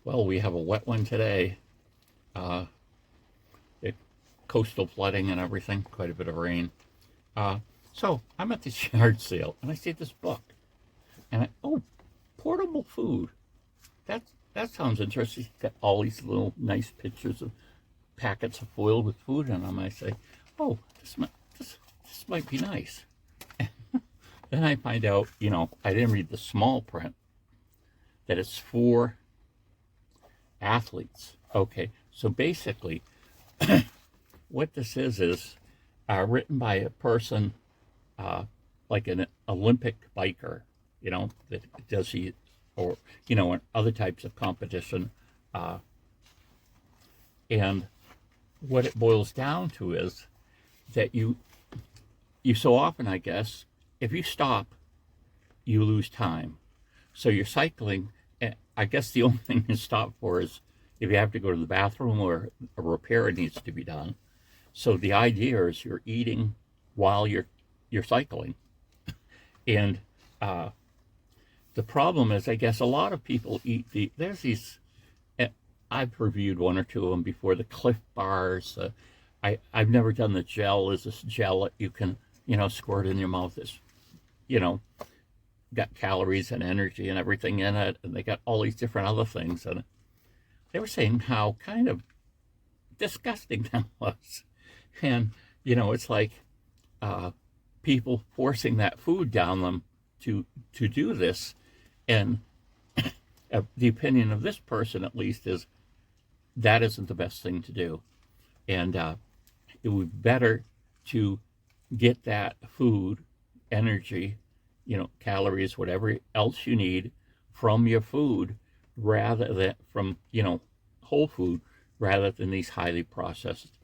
Well, we have a wet one today. Uh, it, coastal flooding and everything, quite a bit of rain. Uh, so I'm at this yard sale and I see this book. Oh, portable food. That sounds interesting. It's got all these little nice pictures of packets of foil with food in them. I say, oh, this might be nice. Then I find out, I didn't read the small print, that it's for athletes. Okay, so basically, what this is written by a person like an Olympic biker, that does he, or in other types of competition, and what it boils down to is that you so often, I guess, if you stop, you lose time. So you're cycling. I guess the only thing you stop for is if you have to go to the bathroom or a repair needs to be done. So the idea is you're eating while you're cycling, and the problem is, I guess, a lot of people eat there's these. I've reviewed one or two of them before. The Cliff Bars. I've never done the gel. Is this gel that you can squirt in your mouth? It's got calories and energy and everything in it, and they got all these different other things. And they were saying how kind of disgusting that was. And it's like people forcing that food down them to do this. And the opinion of this person, at least, is that isn't the best thing to do. And it would be better to get that food, energy, calories, whatever else you need from your food, rather than from, whole food, rather than these highly processed,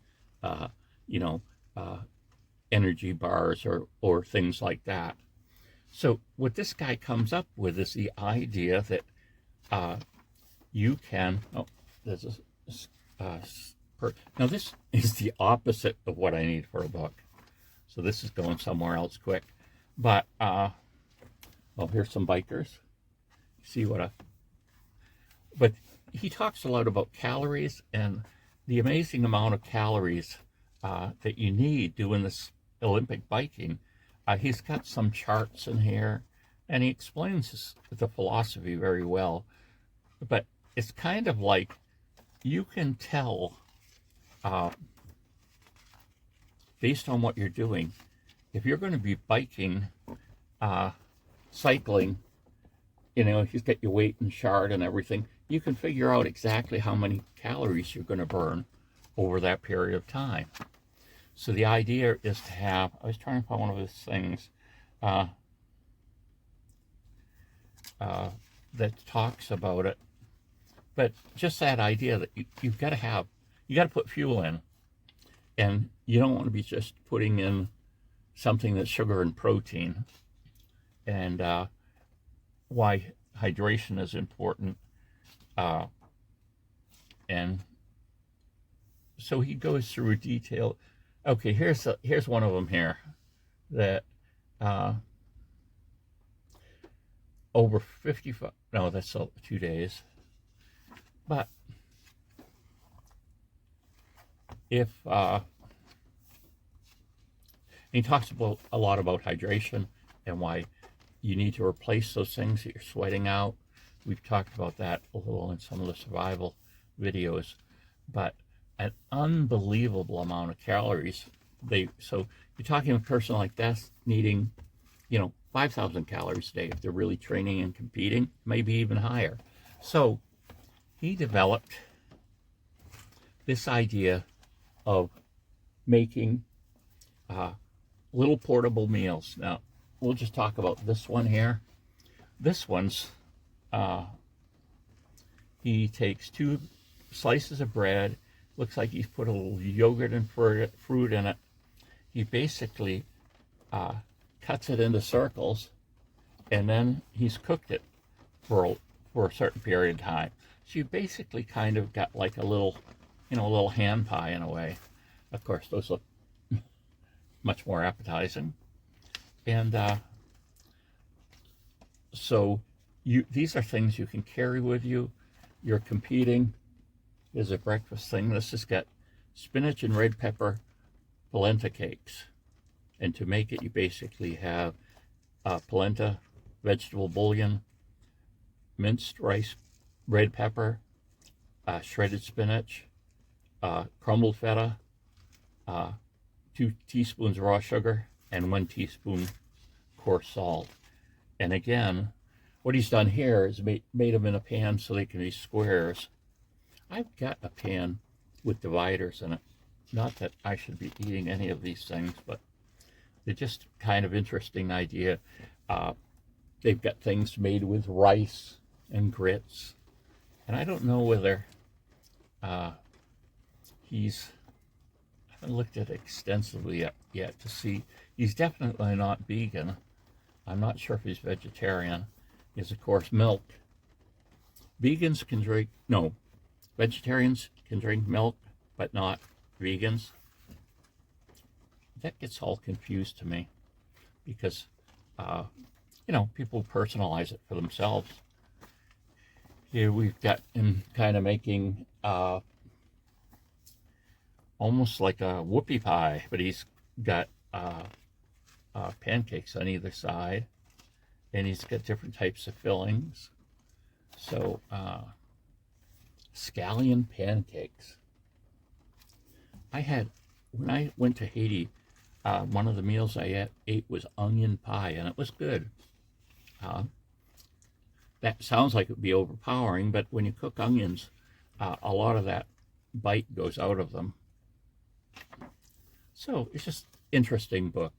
uh, energy bars or things like that. So what this guy comes up with is the idea that you can. Oh, there's now this is the opposite of what I need for a book. So this is going somewhere else quick. But well, here's some bikers. See what but he talks a lot about calories and the amazing amount of calories that you need doing this Olympic biking. He's got some charts in here, and he explains the philosophy very well. But it's kind of like you can tell, based on what you're doing, if you're going to be biking, cycling, if you get your weight and chart and everything, you can figure out exactly how many calories you're going to burn over that period of time. So the idea is to have, I was trying to find one of those things that talks about it, but just that idea that you've got to put fuel in, and you don't want to be just putting in something that's sugar and protein, and why hydration is important. And so he goes through detail. Okay, here's one of them here that over 55. No, that's 2 days. But if he talks about a lot about hydration and why you need to replace those things that you're sweating out. We've talked about that a little in some of the survival videos, but an unbelievable amount of calories. So you're talking a person like that needing, 5,000 calories a day if they're really training and competing, maybe even higher. So he developed this idea of making little portable meals. Now, we'll just talk about this one here. This one's, he takes 2 slices of bread, looks like he's put a little yogurt and fruit in it. He basically cuts it into circles, and then he's cooked it for a certain period of time. So you basically kind of got like a little hand pie in a way. Of course, those look much more appetizing. And so these are things you can carry with you. You're competing. Is a breakfast thing. This has got spinach and red pepper polenta cakes. And to make it, you basically have polenta, vegetable bouillon, minced rice, red pepper, shredded spinach, crumbled feta, 2 teaspoons raw sugar, and 1 teaspoon coarse salt. And again, what he's done here is made them in a pan so they can be squares. I've got a pan with dividers in it. Not that I should be eating any of these things, but they're just kind of interesting idea. They've got things made with rice and grits. And I don't know whether I haven't looked at it extensively yet to see. He's definitely not vegan. I'm not sure if he's vegetarian. He has, of course, milk. Vegans can drink, no, vegetarians can drink milk, but not vegans. That gets all confused to me because, people personalize it for themselves. Here we've got him kind of making almost like a whoopie pie, but he's got pancakes on either side, and he's got different types of fillings. So, scallion pancakes. When I went to Haiti, one of the meals I ate was onion pie, and it was good. That sounds like it would be overpowering, but when you cook onions, a lot of that bite goes out of them. So it's just an interesting book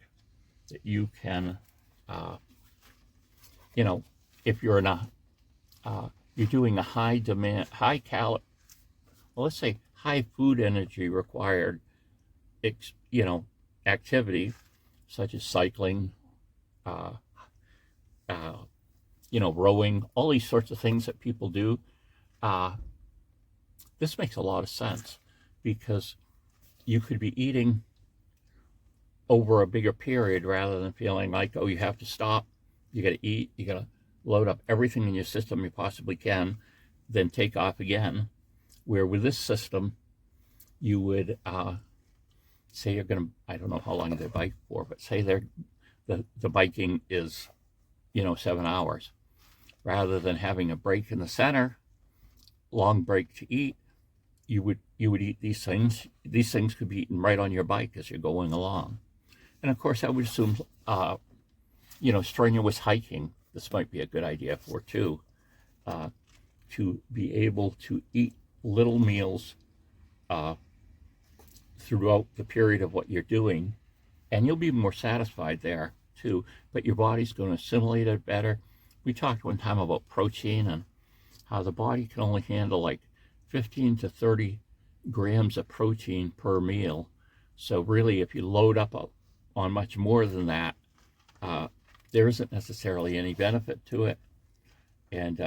that you can, if you're you're doing a high demand, let's say high food energy required, activity such as cycling, rowing, all these sorts of things that people do. This makes a lot of sense because you could be eating over a bigger period rather than feeling like, oh, you have to stop, you got to eat, you got to load up everything in your system you possibly can, then take off again. Where with this system, you would say you're going to, I don't know how long they bike for, but say the biking is, 7 hours. Rather than having a break in the center, long break to eat, you would eat these things. These things could be eaten right on your bike as you're going along. And of course, I would assume, strenuous hiking, this might be a good idea for too, to be able to eat little meals throughout the period of what you're doing, and you'll be more satisfied there too, but your body's going to assimilate it better. We talked one time about protein and how the body can only handle like 15 to 30 grams of protein per meal. So really, if you load up on much more than that, there isn't necessarily any benefit to it. And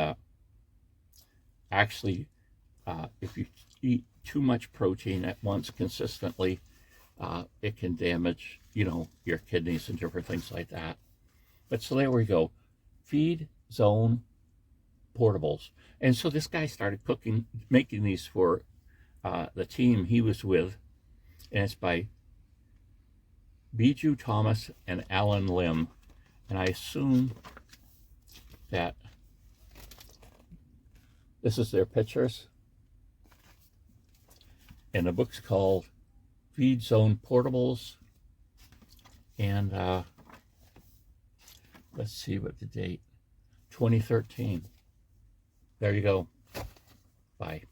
if you eat too much protein at once consistently, it can damage, your kidneys and different things like that. But so there we go. Feed Zone portables. And so this guy started making these for the team he was with, and it's by Bijou Thomas and Alan Lim. And I assume that this is their pictures. And the book's called Feed Zone Portables. And let's see what the date, 2013. There you go. Bye.